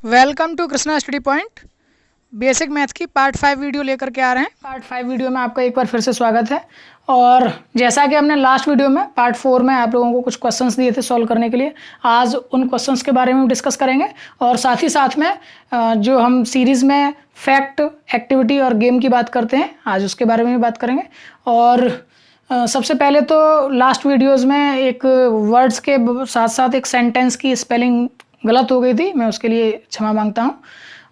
Welcome to Krishna study point. Basic math की part 5 video लेकर के आ रहे हैं। पार्ट 5 वीडियो में आपका एक बार फिर से स्वागत है। और जैसा कि हमने लास्ट वीडियो में पार्ट 4 में आप लोगों को कुछ क्वेश्चंस दिए थे सॉल्व करने के लिए, आज उन क्वेश्चंस के बारे में डिस्कस करेंगे और साथ ही साथ में जो हम सीरीज़ में फैक्ट, एक्टिविटी और गेम की बात करते हैं, आज उसके बारे में भी बात करेंगे। और सबसे पहले तो लास्ट वीडियोज़ में एक वर्ड्स के साथ साथ एक सेंटेंस की स्पेलिंग गलत हो गई थी, मैं उसके लिए क्षमा मांगता हूँ।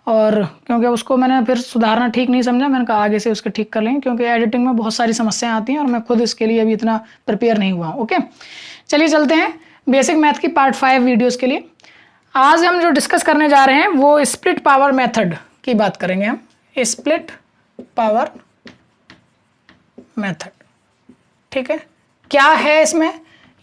और क्योंकि उसको मैंने फिर सुधारना ठीक नहीं समझा, मैंने कहा आगे से उसके ठीक कर लेंगे, क्योंकि एडिटिंग में बहुत सारी समस्याएं आती हैं और मैं खुद इसके लिए अभी इतना प्रिपेयर नहीं हुआ हूँ। ओके, चलिए चलते हैं बेसिक मैथ की पार्ट 5 वीडियोज़ के लिए। आज हम जो डिस्कस करने जा रहे हैं वो स्प्लिट पावर मेथड की बात करेंगे। हम स्प्लिट पावर मेथड, ठीक है, क्या है इसमें?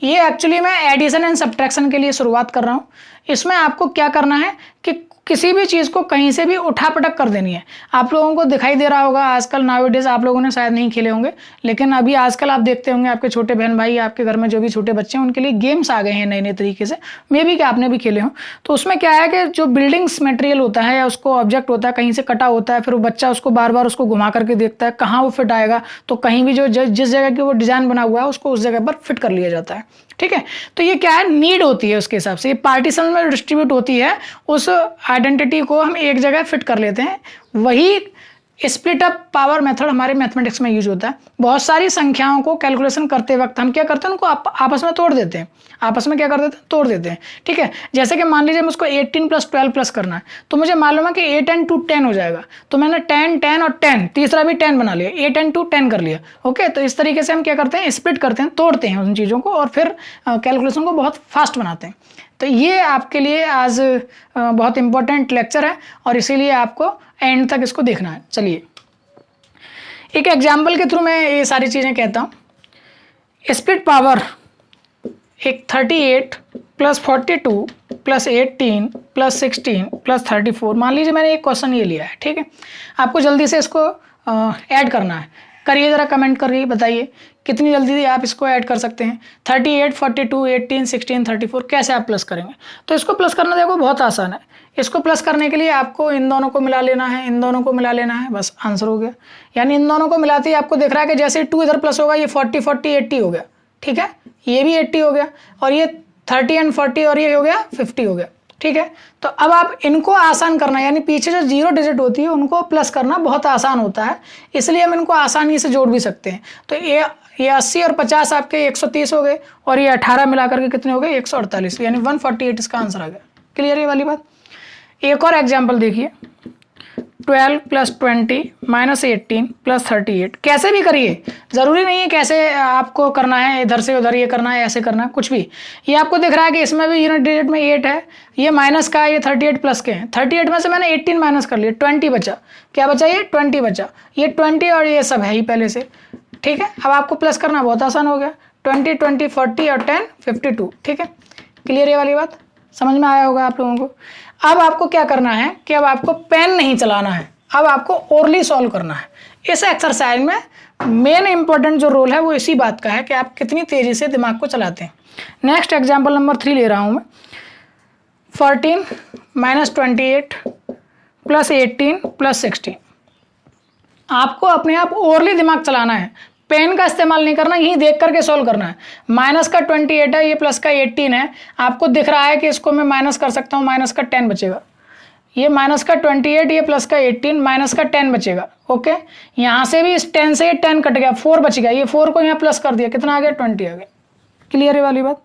ये एक्चुअली मैं एडिशन एंड सब्ट्रैक्शन के लिए शुरुआत कर रहा हूँ। इसमें आपको क्या करना है कि किसी भी चीज़ को कहीं से भी उठा पटक कर देनी है। आप लोगों को दिखाई दे रहा होगा आजकल, नाउअडेज आप लोगों ने शायद नहीं खेले होंगे, लेकिन अभी आजकल आप देखते होंगे आपके छोटे बहन भाई, आपके घर में जो भी छोटे बच्चे हैं, उनके लिए गेम्स आ गए हैं नए नए तरीके से। मे भी कि आपने भी खेले हो। तो उसमें क्या है कि जो बिल्डिंग्स मटेरियल होता है या उसको ऑब्जेक्ट होता है कहीं से कटा होता है, फिर वो बच्चा उसको बार बार उसको घुमा करके देखता है कहाँ वो फिट आएगा, तो कहीं भी जो जिस जगह की वो डिज़ाइन बना हुआ है उसको उस जगह पर फिट कर लिया जाता है। ठीक है, तो ये क्या है, नीड होती है उसके हिसाब से, ये पार्टीशन में डिस्ट्रीब्यूट होती है, उस आइडेंटिटी को हम एक जगह फिट कर लेते हैं। वही स्प्लिट अप पावर मेथड हमारे मैथमेटिक्स में यूज होता है। बहुत सारी संख्याओं को कैलकुलेशन करते वक्त हम क्या करते हैं, उनको आपस में तोड़ देते हैं। आपस में क्या कर देते हैं, तोड़ देते हैं। ठीक है, जैसे कि मान लीजिए मुझको 18 + 12 प्लस करना है, तो मुझे मालूम है कि 8 and 2 10 हो जाएगा, तो मैंने 10 10 और 10, तीसरा भी 10 बना लिया, 8 and 2 10 कर लिया। ओके, तो इस तरीके से हम क्या करते हैं, स्प्लिट करते हैं, तोड़ते हैं उन चीज़ों को और फिर कैलकुलेशन को बहुत फास्ट बनाते हैं। तो ये आपके लिए आज बहुत इंपॉर्टेंट लेक्चर है और इसीलिए आपको एंड तक इसको देखना है। चलिए एक एग्जाम्पल के थ्रू मैं ये सारी चीज़ें कहता हूँ। स्प्लिट पावर एक 38 + 42 + 18 + 16 + 34, मान लीजिए मैंने एक क्वेश्चन ये लिया है। ठीक है, आपको जल्दी से इसको ऐड करना है। करिए, ज़रा कमेंट करिए, बताइए कितनी जल्दी आप इसको ऐड कर सकते हैं। 38 42 18 16 34 कैसे आप प्लस करेंगे? तो इसको प्लस करना देखो बहुत आसान है। इसको प्लस करने के लिए आपको इन दोनों को मिला लेना है, इन दोनों को मिला लेना है, बस आंसर हो गया। यानी इन दोनों को मिलाते ही आपको दिख रहा है कि जैसे 2 इधर प्लस होगा, ये 40 40 80 हो गया। ठीक है, ये भी 80 हो गया और ये 30 and 40 और ये हो गया 50 हो गया। ठीक है, तो अब आप इनको आसान करना, यानी पीछे जो 0 डिजिट होती है उनको प्लस करना बहुत आसान होता है, इसलिए हम इनको आसानी से जोड़ भी सकते हैं। तो ये 80 और 50 आपके 130 हो गए और ये 18 मिलाकर के कितने हो गए, 148, यानी 148 इसका आंसर आ गया। क्लियर ये वाली बात? एक और एग्जाम्पल देखिए, 12 + 20 - 18 + 38। कैसे भी करिए, ज़रूरी नहीं है कैसे आपको करना है, इधर से उधर ये करना है, ऐसे करना है, कुछ भी। ये आपको दिख रहा है कि इसमें भी यूनिट डिजिट में 8 है, ये माइनस का है, ये 38 प्लस के हैं। 38 में से मैंने 18 माइनस कर लिया, 20 बचा। क्या बचा? ये 20 बचा। ये 20 और ये सब है ही पहले से। ठीक है, अब आपको प्लस करना बहुत आसान हो गया, 20 20 40 और 10 52। ठीक है, क्लियर ये वाली बात? समझ में आया होगा आप लोगों को। अब आपको क्या करना है कि अब आपको पेन नहीं चलाना है, अब आपको ओरली सॉल्व करना है। इस एक्सरसाइज में मेन इंपॉर्टेंट जो रोल है वो इसी बात का है कि आप कितनी तेजी से दिमाग को चलाते हैं। नेक्स्ट एग्जांपल नंबर 3 ले रहा हूं मैं। 14 - 28 + 18 + 16। आपको अपने आप ओरली दिमाग चलाना है, पेन का इस्तेमाल नहीं करना, यही देख करके सॉल्व करना है। माइनस का 28 है, ये प्लस का 18 है। आपको दिख रहा है कि इसको मैं माइनस कर सकता हूँ, माइनस का 10 बचेगा। ये माइनस का 28, ये प्लस का 18, माइनस का 10 बचेगा। ओके, यहाँ से भी इस 10 से ये 10 कट गया, 4 बच गया। ये 4 को यहाँ प्लस कर दिया, कितना आ गया? 20 आ गया। क्लियर है वाली बात?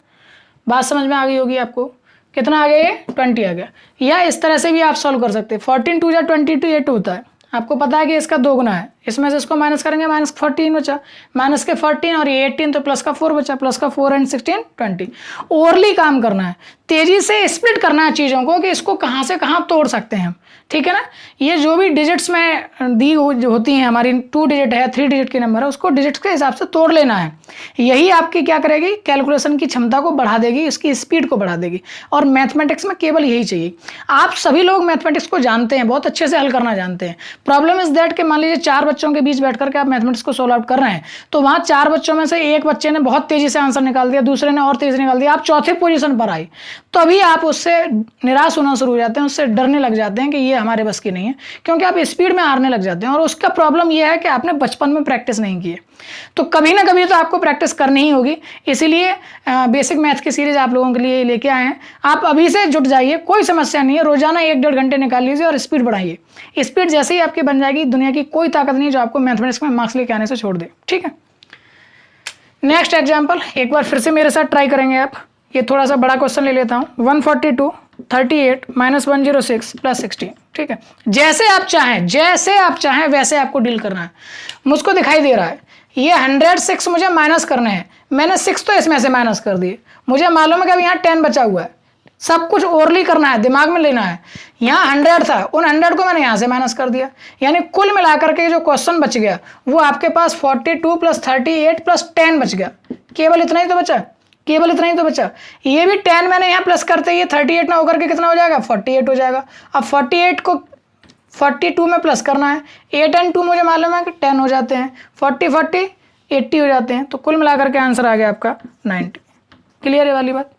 बात समझ में आ गई होगी आपको। कितना आ गया? ये 20 आ गया। या इस तरह से भी आप सॉल्व कर सकते हैं। 14 2 = 22, 8 होता है। आपको पता है कि इसका 2 गुना है, इसमें से इसको माइनस करेंगे, माइनस 14 बचा, माइनस के 14 और ये 18, तो प्लस का 4 बचा, प्लस का 4 and 16 20। ओरली काम करना है, तेजी से स्प्लिट करना है चीज़ों को कि इसको कहाँ से कहाँ तोड़ सकते हैं हम। ठीक है ना, ये जो भी डिजिट्स में दी होती हैं हमारी, 2 डिजिट है, 3 डिजिट के नंबर है, उसको डिजिट्स के हिसाब से तोड़ लेना है। यही आपकी क्या करेगी, कैलकुलेशन की क्षमता को बढ़ा देगी, इसकी स्पीड को बढ़ा देगी। और मैथमेटिक्स में केवल यही चाहिए। आप सभी लोग मैथमेटिक्स को जानते हैं, बहुत अच्छे से हल करना जानते हैं। प्रॉब्लम इज दैट कि मान लीजिए 4 बच्चों के बीच बैठ करके आप मैथमेटिक्स को सोल्व आउट कर रहे हैं, तो वहाँ 4 बच्चों में से एक बच्चे ने बहुत तेजी से आंसर निकाल दिया, दूसरे ने और तेजी निकाल दिया, आप चौथे पोजीशन पर आए, तो अभी आप उससे निराश होना शुरू हो जाते हैं, उससे डरने लग जाते हैं कि ये हमारे बस की नहीं है, क्योंकि आप स्पीड में हारने लग जाते हैं। और उसका प्रॉब्लम ये है कि आपने बचपन में प्रैक्टिस नहीं की है। तो कभी ना कभी तो आपको प्रैक्टिस करनी ही होगी, इसीलिए बेसिक मैथ की सीरीज आप लोगों के लिए लेके आए हैं। आप अभी से जुट जाइए, कोई समस्या नहीं है, रोजाना 1-1.5 घंटे निकाल लीजिए और स्पीड बढ़ाइए। स्पीड जैसे ही आपकी बन जाएगी, दुनिया की कोई ताकत नहीं जो आपको मैथमेटिक्स में मार्क्स लेके आने से छोड़ दे, ठीक है। नेक्स्ट एग्जाम्पल एक बार फिर से मेरे साथ ट्राई करेंगे आप। ये थोड़ा सा बड़ा क्वेश्चन ले लेता हूँ। 142 38 -106 + 16, ठीक है। जैसे आप चाहें वैसे आपको डील करना है। मुझको दिखाई दे रहा है ये 106 मुझे माइनस करने हैं, मैंने 6 तो इसमें से माइनस कर दिए। मुझे मालूम है कि अभी यहाँ 10 बचा हुआ है, सब कुछ ओरली करना है, दिमाग में लेना है। यहाँ 100 था, उन 100 को मैंने यहाँ से माइनस कर दिया, यानी कुल मिलाकर के जो क्वेश्चन बच गया वो आपके पास 42 + 38 + 10 बच गया। केवल इतना ही तो बचा, ये भी 10 मैंने यहाँ प्लस करते ही 38 ना होकर के कितना हो जाएगा, 48 हो जाएगा। अब 48 को 42 में प्लस करना है, 8 और 2 मुझे मालूम है कि 10 हो जाते हैं, 40 80 हो जाते हैं। तो कुल मिलाकर के आंसर आ गया आपका 90। क्लियर है वाली बात?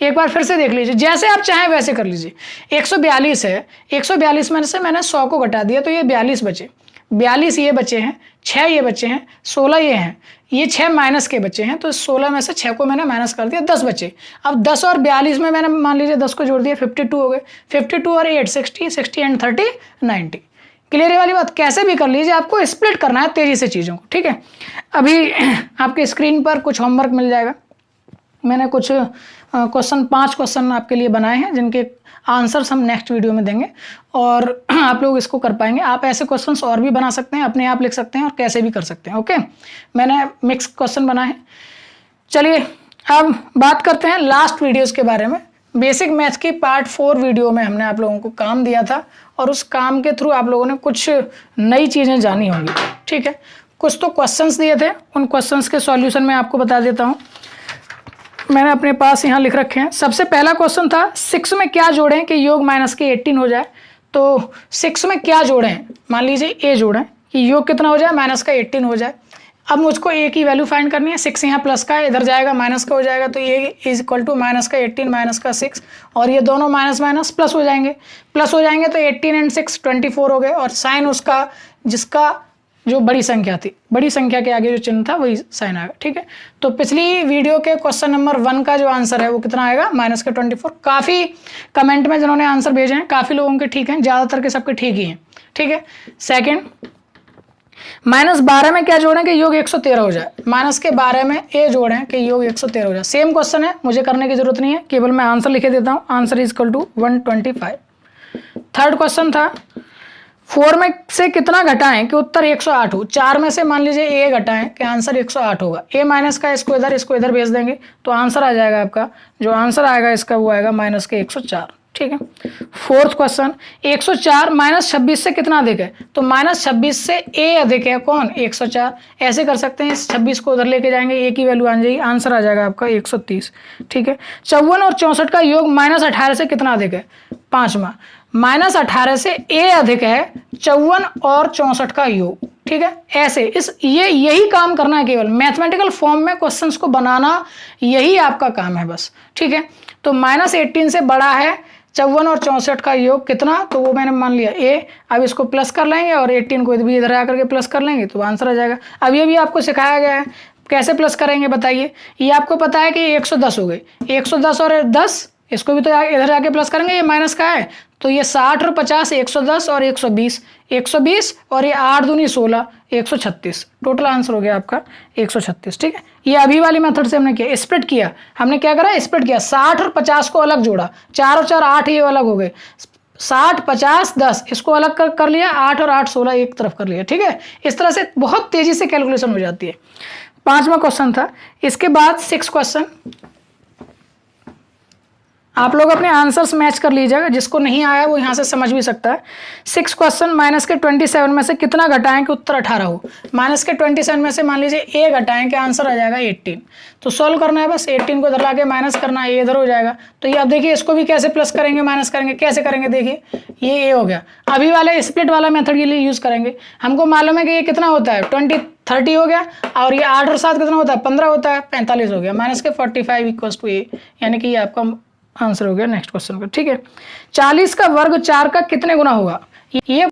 एक बार फिर से देख लीजिए, जैसे आप चाहें वैसे कर लीजिए। 142 है, 142 में से मैंने 100 को घटा दिया तो ये 42 बचे। 42 ये बचे हैं, 6 ये बचे हैं, 16 ये हैं, ये 6 माइनस के बचे हैं, तो 16 में से 6 को मैंने माइनस कर दिया, 10 बचे। अब 10 और 42 में मैंने मान लीजिए 10 को जोड़ दिया, 52 हो गए। 52 और 8 60, 60 और 30 90। क्लियर है वाली बात? कैसे भी कर लीजिए, आपको स्प्लिट करना है तेजी से चीज़ों को, ठीक है। अभी आपके स्क्रीन पर कुछ होमवर्क मिल जाएगा। मैंने कुछ 5 क्वेश्चन आपके लिए बनाए हैं जिनके आंसर्स हम नेक्स्ट वीडियो में देंगे और आप लोग इसको कर पाएंगे। आप ऐसे क्वेश्चंस और भी बना सकते हैं, अपने आप लिख सकते हैं और कैसे भी कर सकते हैं, ओके। मैंने मिक्स क्वेश्चन बनाए हैं। चलिए अब बात करते हैं लास्ट वीडियोस के बारे में। बेसिक मैथ्स की पार्ट 4 वीडियो में हमने आप लोगों को काम दिया था और उस काम के थ्रू आप लोगों ने कुछ नई चीज़ें जानी होंगी, ठीक है। कुछ तो क्वेश्चंस दिए थे, उन क्वेश्चंस के सॉल्यूशन मैं आपको बता देता हूँ। मैंने अपने पास यहाँ लिख रखे हैं। सबसे पहला क्वेश्चन था 6 में क्या जोड़ें कि योग माइनस के 18 हो जाए। तो 6 में क्या जोड़ें, मान लीजिए a जोड़ें कि योग कितना हो जाए, माइनस का 18 हो जाए। अब मुझको a की वैल्यू फाइंड करनी है। 6 यहाँ प्लस का है, इधर जाएगा माइनस का हो जाएगा, तो a = माइनस का 18 माइनस का 6, और ये दोनों माइनस माइनस प्लस हो जाएंगे। तो 18 और 6 24 हो गए, और साइन उसका जिसका जो बड़ी संख्या थी, बड़ी संख्या के आगे जो चिन्ह था वही साइन आएगा, ठीक है। तो पिछली वीडियो के क्वेश्चन नंबर 1 का जो आंसर है वो कितना आएगा, माइनस का 24। काफ़ी कमेंट में जिन्होंने आंसर भेजे हैं काफ़ी लोगों के ठीक हैं, ज़्यादातर के सबके ठीक ही हैं, ठीक है। सेकंड, -12 में क्या जोड़ें कि योग 113 हो जाए। माइनस के 12 में a जोड़ें कि योग 113 हो जाए। सेम क्वेश्चन है, मुझे करने की जरूरत नहीं है, केवल मैं आंसर लिखे देता हूँ। आंसर = 125। थर्ड क्वेश्चन था 4 में से कितना घटाएं कि उत्तर 108 हो। 4 में से मान लीजिए a घटाएं कि आंसर 108 होगा। a माइनस का इसको इधर भेज देंगे तो आंसर आ जाएगा आपका, जो आंसर आएगा इसका वो आएगा माइनस के 104, ठीक है। फोर्थ क्वेश्चन 104 -26 से कितना अधिक है, तो -26 से a अधिक है कौन, 104। ऐसे कर सकते हैं, 26 को उधर लेके जाएंगे, a की वैल्यू आ जाएगी, आंसर आ जाएगा आपका 130, ठीक है। 54 और 64 का योग -18 से कितना अधिक है, पांचवा। -18 से a अधिक है 54 और 64 का योग, ठीक है। ऐसे यही काम करना है, केवल मैथमेटिकल फॉर्म में क्वेश्चंस को बनाना, यही आपका काम है बस, ठीक है। तो -18 से बड़ा है 54 और 64 का योग कितना, तो वो मैंने मान लिया a। अब इसको प्लस कर लेंगे और 18 को भी इधर आकर के प्लस कर लेंगे तो आंसर आ जाएगा। अब ये भी आपको सिखाया गया है, कैसे प्लस करेंगे बताइए। ये आपको पता है कि 110 हो गई, 110 और 10, इसको भी तो इधर आके प्लस करेंगे, ये माइनस का है तो ये 60 और 50, 110 और 120, 120 और ये 8 दूनी 16, 136। टोटल आंसर हो गया आपका 136, ठीक है। ये अभी वाली मेथड से हमने किया, स्प्लिट किया। हमने क्या करा, स्प्लिट किया, 60 और 50 को अलग जोड़ा, 4 और 4 8, ये अलग हो गए। 60 50 10 इसको अलग कर लिया, 8 और 8 16 एक तरफ कर लिया, ठीक है। इस तरह से बहुत तेजी से कैलकुलेशन हो जाती है। 5वां क्वेश्चन था। इसके बाद 6 क्वेश्चन आप लोग अपने आंसर्स मैच कर लीजिएगा, जिसको नहीं आया वो यहाँ से समझ भी सकता है। 6 क्वेश्चन माइनस के 27 में से कितना घटाएं कि उत्तर 18 हो। माइनस के 27 में से मान लीजिए a घटाएं कि आंसर आ जाएगा 18। तो सॉल्व करना है बस, 18 को इधर ला के माइनस करना है, ये इधर हो जाएगा। तो ये अब देखिए इसको भी कैसे प्लस करेंगे, माइनस करेंगे, कैसे करेंगे, देखिए ये a हो गया। अभी वाले स्प्लिट वाला मेथड के लिए यूज़ करेंगे। हमको मालूम है कि ये कितना होता है, 30 हो गया, और ये 8 और 7 कितना होता है, 15 होता है, 45 हो गया। माइनस के 45 = a, यानी कि ये आपका आंसर हो गया नेक्स्ट क्वेश्चन का। ठीक है, 40 का वर्ग 4 का कितने गुना होगा? ये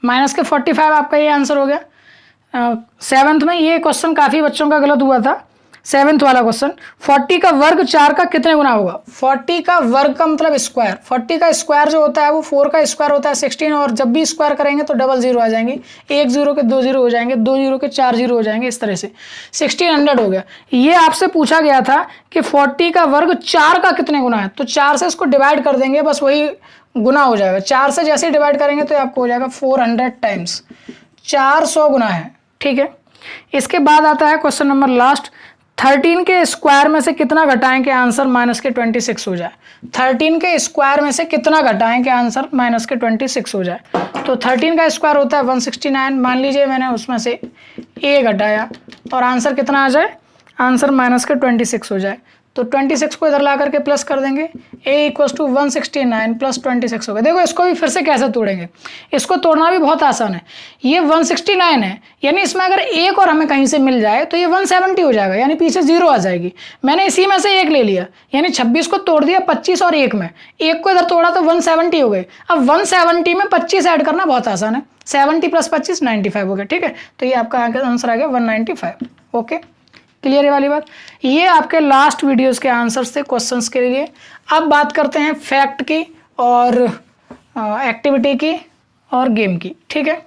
माइनस के 45 आपका ये आंसर हो गया। सेवन्थ में ये क्वेश्चन काफ़ी बच्चों का गलत हुआ था, सेवन्थ वाला क्वेश्चन। 40 का वर्ग 4 का कितने गुना होगा? 40 का वर्ग का मतलब स्क्वायर, 40 का स्क्वायर जो होता है वो 4 का स्क्वायर होता है 16, और जब भी स्क्वायर करेंगे तो डबल जीरो आ जाएंगे, 1 जीरो के 2 जीरो हो जाएंगे, 2 जीरो के 4 जीरो हो जाएंगे, इस तरह से 1600 हो गया। ये आपसे पूछा गया था कि 40 का वर्ग 4 का कितने गुना है, तो 4 से इसको डिवाइड कर देंगे, बस वही गुना हो जाएगा। 4 से जैसे ही डिवाइड करेंगे तो आपको हो जाएगा 400 टाइम्स, 400 गुना है। ठीक है, इसके बाद आता है क्वेश्चन नंबर लास्ट, 13 के स्क्वायर में से कितना घटाएं कि आंसर माइनस के 26 हो जाए? 13 के स्क्वायर में से कितना घटाएं कि आंसर माइनस के 26 हो जाए? तो 13 का स्क्वायर होता है 169, मान लीजिए मैंने उसमें से a घटाया और आंसर कितना आ जाए? आंसर माइनस के 26 हो जाए। तो 26 को इधर ला करके प्लस कर देंगे, a = 169 + 26 हो गया। देखो इसको भी फिर से कैसे तोड़ेंगे, इसको तोड़ना भी बहुत आसान है। ये 169 है, यानी इसमें अगर एक और हमें कहीं से मिल जाए तो ये 170 हो जाएगा, यानी पीछे 0 आ जाएगी। मैंने इसी में से एक ले लिया, यानी 26 को तोड़ दिया 25 और 1 में, एक को इधर तोड़ा तो 170 हो गए। अब 170 में 25 ऐड करना बहुत आसान है, 70 + 25 95 हो गया। ठीक है, तो ये आपका आंसर आ गया 195। ओके, क्लियर है वाली बात। ये आपके लास्ट वीडियोस के आंसर्स थे क्वेश्चंस के लिए। अब बात करते हैं फैक्ट की और एक्टिविटी की और गेम की। ठीक है,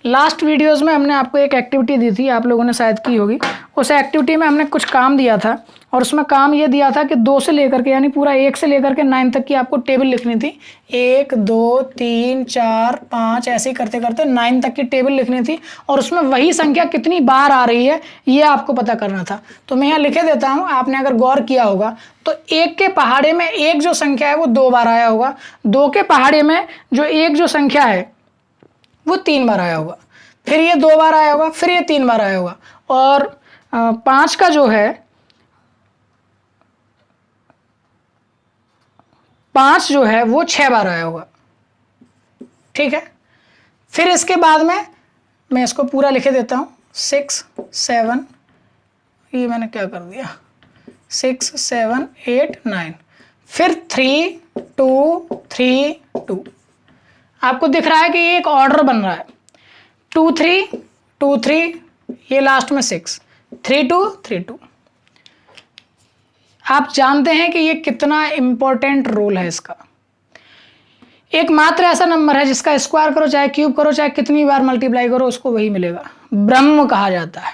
लास्ट वीडियोस में हमने आपको एक एक्टिविटी दी थी, आप लोगों ने शायद की होगी। उस एक्टिविटी में हमने कुछ काम दिया था और उसमें काम ये दिया था कि 2 से लेकर के, यानी पूरा 1 से लेकर के 9 तक की आपको टेबल लिखनी थी। 1 2 3 4 5 ऐसे ही करते करते 9 तक की टेबल लिखनी थी, और उसमें वही संख्या कितनी बार आ रही है ये आपको पता करना था। तो मैं यहाँ लिखे देता हूँ, आपने अगर गौर किया होगा तो 1 के पहाड़े में 1 जो संख्या है वो 2 बार आया होगा, 2 के पहाड़े में जो 1 जो संख्या है वो 3 बार आया होगा, फिर ये 2 बार आया होगा, फिर ये 3 बार आया होगा, और 5 का जो है 5 जो है वो 6 बार आया होगा। ठीक है, फिर इसके बाद में मैं इसको पूरा लिखे देता हूँ, 6 7, ये मैंने क्या कर दिया, 6 7 8 9, फिर 3 2 3 2। आपको दिख रहा है कि ये एक ऑर्डर बन रहा है, 2 3 2 3, ये लास्ट में 6 3 2 3 2। आप जानते हैं कि ये कितना इंपॉर्टेंट रोल है इसका। एकमात्र ऐसा नंबर है जिसका स्क्वायर करो चाहे क्यूब करो चाहे कितनी बार मल्टीप्लाई करो उसको वही मिलेगा, ब्रह्म कहा जाता है।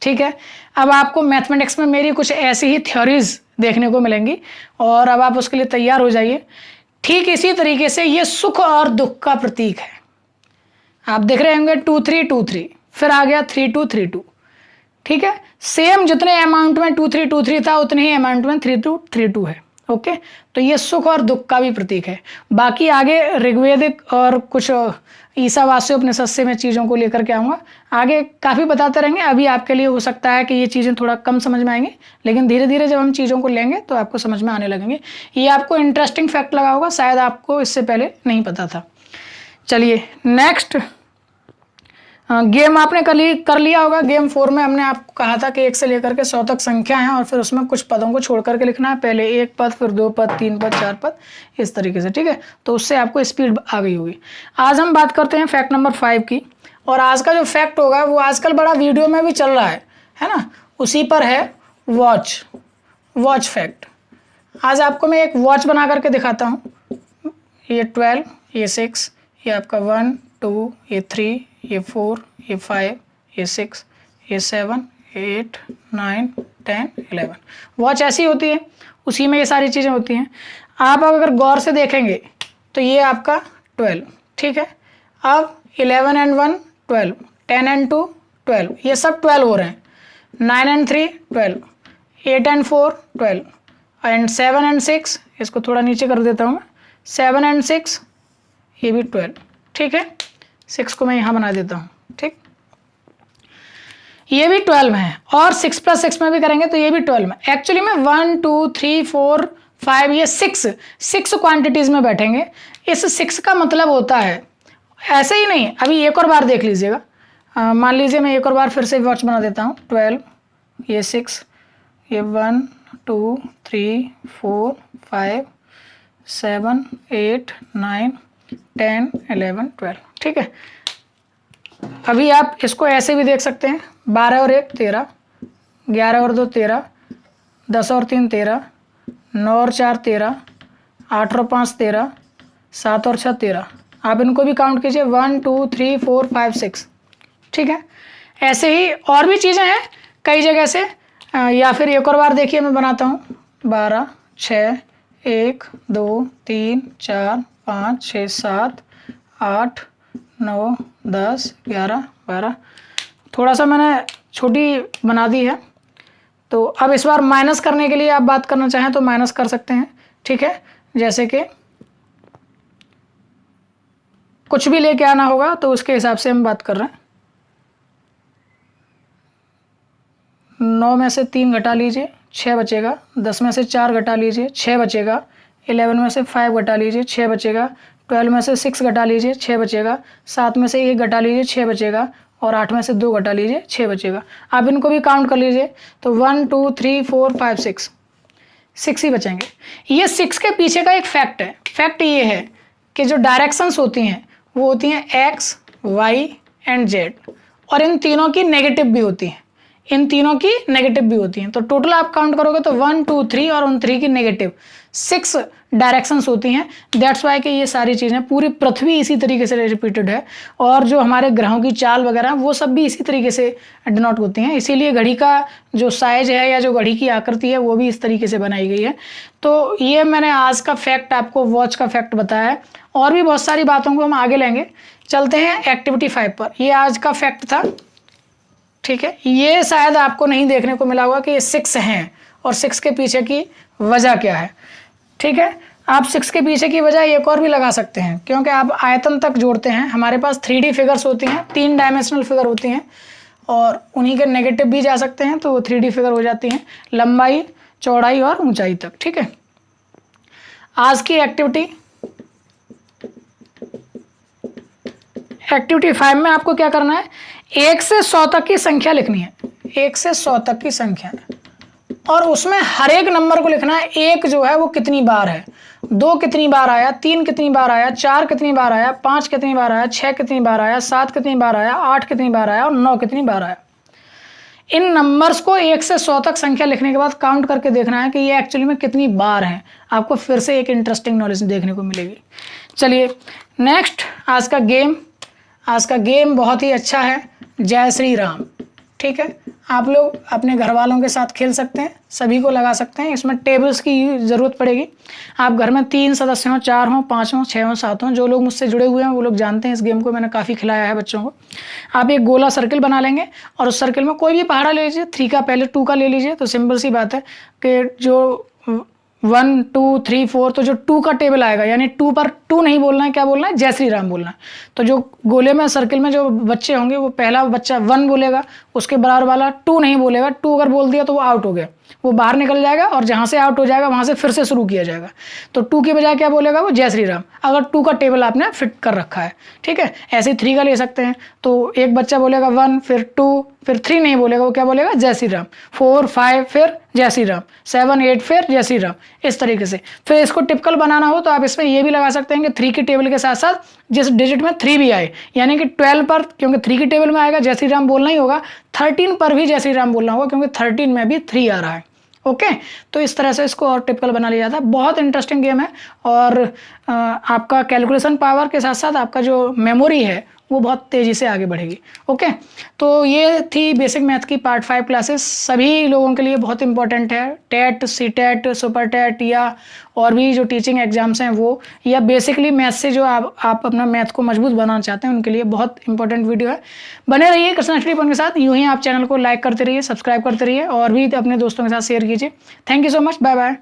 ठीक है, अब आपको मैथमेटिक्स में मेरी कुछ ऐसी ही थ्योरीज देखने को मिलेंगी और अब आप उसके लिए तैयार हो जाइए। ठीक इसी तरीके से ये सुख और दुख का प्रतीक है। आप देख रहे होंगे 2 3 2 3, फिर आ गया 3 2 3 2। ठीक है, सेम जितने अमाउंट में 2 3 2 3 था उतने ही अमाउंट में 3 2 3 2 है। ओके, तो ये सुख और दुख का भी प्रतीक है। बाकी आगे ऋग्वेदिक और कुछ ईसावास्य उपनिषद से मैं चीज़ों को लेकर के आऊँगा, आगे काफ़ी बताते रहेंगे। अभी आपके लिए हो सकता है कि ये चीज़ें थोड़ा कम समझ में आएंगे, लेकिन धीरे धीरे जब हम चीज़ों को लेंगे तो आपको समझ में आने लगेंगे। ये आपको इंटरेस्टिंग फैक्ट लगा होगा, शायद आपको इससे पहले नहीं पता था। चलिए नेक्स्ट, गेम आपने कर लिया होगा। गेम 4 में हमने आपको कहा था कि 1 से लेकर के 100 तक संख्या है और फिर उसमें कुछ पदों को छोड़ करके लिखना है, पहले 1 पद, फिर 2 पद, 3 पद, 4 पद, इस तरीके से। ठीक है, तो उससे आपको स्पीड आ गई होगी। आज हम बात करते हैं फैक्ट नंबर 5 की, और आज का जो फैक्ट होगा वो आजकल बड़ा वीडियो में भी चल रहा है ना, उसी पर है वॉच फैक्ट। आज आपको मैं एक वॉच बना करके दिखाता हूँ। ये 12, ये 6, ये आपका 1 2, ये 3, ये 4, ये 5, ये 6, ये 7, 8 9 10 11। वॉच ऐसी होती है, उसी में ये सारी चीज़ें होती हैं। आप अगर गौर से देखेंगे तो ये आपका 12। ठीक है, अब 11 and 1 12, 10 and 2 12, ये सब 12 हो रहे हैं। 9 and 3 12, 8 and 4 12, एंड 7 and 6, इसको थोड़ा नीचे कर देता हूँ मैं, 7 and 6 ये भी 12। ठीक है, 6 को मैं यहाँ बना देता हूँ। ठीक, ये भी 12 में है, और 6 + 6 में भी करेंगे तो ये भी 12 में। एक्चुअली में 1 2 3 4 5 ये 6 क्वांटिटीज में बैठेंगे। इस 6 का मतलब होता है ऐसे ही नहीं, अभी एक और बार देख लीजिएगा। मान लीजिए मैं एक और बार फिर से वॉच बना देता हूँ। 12, ये 6, ये 1 2 3 4 5 7 8 9 10 11 12। ठीक है, अभी आप इसको ऐसे भी देख सकते हैं, 12 और 1 13, 11 और 2 13, 10 और 3 13, 9 और 4 13, 8 और 5 13, 7 और 6 13। आप इनको भी काउंट कीजिए, 1 2 3 4 5 6। ठीक है, ऐसे ही और भी चीज़ें हैं कई जगह से, या फिर एक और बार देखिए मैं बनाता हूँ, 12 6 1 2 3 4 5 6 7 8 9 10 11 12। थोड़ा सा मैंने छोटी बना दी है, तो अब इस बार माइनस करने के लिए आप बात करना चाहें तो माइनस कर सकते हैं। ठीक है, जैसे कि कुछ भी लेके आना होगा तो उसके हिसाब से हम बात कर रहे हैं। 9 में से 3 घटा लीजिए, 6 बचेगा। 10 में से 4 घटा लीजिए, 6 बचेगा। 11 में से 5 घटा लीजिए, 6 बचेगा। 12 में से 6 घटा लीजिए, 6 बचेगा। 7 में से 1 घटा लीजिए, 6 बचेगा। और 8 में से 2 घटा लीजिए, 6 बचेगा। आप इनको भी काउंट कर लीजिए, तो 1 2 3 4 5 6 ही बचेंगे। ये 6 के पीछे का एक फैक्ट है। फैक्ट ये है कि जो डायरेक्शंस होती हैं वो होती हैं एक्स, वाई एंड जेड, और इन तीनों की नेगेटिव भी होती हैं। इन तीनों की नेगेटिव भी होती हैं। तो टोटल आप काउंट करोगे तो 1 2 3 और उन 3 की नेगेटिव 6 डायरेक्शंस होती हैं। दैट्स वाई कि ये सारी चीज़ें, पूरी पृथ्वी इसी तरीके से रिपीटेड है, और जो हमारे ग्रहों की चाल वगैरह वो सब भी इसी तरीके से डिनोट होती हैं। इसीलिए घड़ी का जो साइज है या जो घड़ी की आकृति है वो भी इस तरीके से बनाई गई है। तो ये मैंने आज का फैक्ट आपको वॉच का फैक्ट बताया है, और भी बहुत सारी बातों को हम आगे लेंगे। चलते हैं एक्टिविटी 5 पर। ये आज का फैक्ट था। ठीक है, ये शायद आपको नहीं देखने को मिला होगा कि ये 6 हैं और 6 के पीछे की वजह क्या है। ठीक है, आप 6 के पीछे की वजह एक और भी लगा सकते हैं, क्योंकि आप आयतन तक जोड़ते हैं। हमारे पास 3D फिगर्स होती हैं, 3 डायमेंशनल फिगर होती हैं, और उन्हीं के नेगेटिव भी जा सकते हैं, तो 3D फिगर हो जाती हैं, लंबाई, चौड़ाई और ऊंचाई तक। ठीक है, आज की एक्टिविटी 5 में आपको क्या करना है, 1 से 100 तक की संख्या लिखनी है। 1 से 100 तक की संख्या, और उसमें हर एक नंबर को लिखना है। 1 जो है वो कितनी बार है, 2 कितनी बार आया, 3 कितनी बार आया, 4 कितनी बार आया, 5 कितनी बार आया, 6 कितनी बार आया, 7 कितनी बार आया, 8 कितनी बार आया और 9 कितनी बार आया। इन नंबर्स को 1 से 100 तक संख्या लिखने के बाद काउंट करके देखना है कि ये एक्चुअली में कितनी बार है। आपको फिर से एक इंटरेस्टिंग नॉलेज देखने को मिलेगी। चलिए नेक्स्ट, आज का गेम बहुत ही अच्छा है, जय श्री राम। ठीक है, आप लोग अपने घर वालों के साथ खेल सकते हैं, सभी को लगा सकते हैं। इसमें टेबल्स की ज़रूरत पड़ेगी। आप घर में 3 सदस्य हों, 4 हों, 5 हों, 6 हों, 7 हों, जो लोग मुझसे जुड़े हुए हैं वो लोग जानते हैं इस गेम को, मैंने काफ़ी खिलाया है बच्चों को। आप एक गोला सर्किल बना लेंगे, और उस सर्किल में कोई भी पहाड़ा ले लीजिए, 3 का पहले 2 का ले लीजिए। तो सिंपल सी बात है कि जो 1 2 3 4, तो जो 2 का टेबल आएगा, यानी 2 पर 2 नहीं बोलना है, क्या बोलना है, जय श्री राम बोलना है। तो जो गोले में सर्किल में जो बच्चे होंगे, वो पहला बच्चा 1 बोलेगा, उसके बराबर वाला 2 नहीं बोलेगा। 2 अगर बोल दिया तो वो आउट हो गया, वो बाहर निकल जाएगा, और जहाँ से आउट हो जाएगा वहाँ से फिर से शुरू किया जाएगा। तो 2 की बजाय क्या बोलेगा वो, जय श्री राम, अगर 2 का टेबल आपने फिट कर रखा है। ठीक है, ऐसे 3 का ले सकते हैं। तो एक बच्चा बोलेगा 1, फिर 2, फिर 3 नहीं बोलेगा, वो क्या बोलेगा, जय श्री राम। 4 5 फिर जय श्री राम, 7 8 फिर जय श्री राम, इस तरीके से। फिर इसको टिपिकल बनाना हो तो आप इसमें ये भी लगा सकते हैं कि 3 की टेबल के साथ साथ जिस डिजिट में 3 भी आए, यानी कि 12 पर, क्योंकि 3 की टेबल में आएगा, जय श्री राम बोलना ही होगा। 13 पर भी जय श्री राम बोलना होगा, क्योंकि 13 में भी 3 आ रहा है। ओके, तो इस तरह से इसको और टिपिकल बना लिया जाता है। बहुत इंटरेस्टिंग गेम है, और आपका कैलकुलेशन पावर के साथ साथ आपका जो मेमोरी है वो बहुत तेज़ी से आगे बढ़ेगी। ओके, तो ये थी बेसिक मैथ की पार्ट 5 क्लासेस। सभी लोगों के लिए बहुत इंपॉर्टेंट है, टेट, सीटेट, सुपर टेट, या और भी जो टीचिंग एग्जाम्स हैं वो, या बेसिकली मैथ से जो आप अपना मैथ को मजबूत बनाना चाहते हैं, उनके लिए बहुत इंपॉर्टेंट वीडियो है। बने रहिए कृष्णा स्टडी पॉइंट के साथ। यूँ ही आप चैनल को लाइक करते रहिए, सब्सक्राइब करते रहिए, और भी अपने दोस्तों के साथ शेयर कीजिए। Thank you so much, bye bye.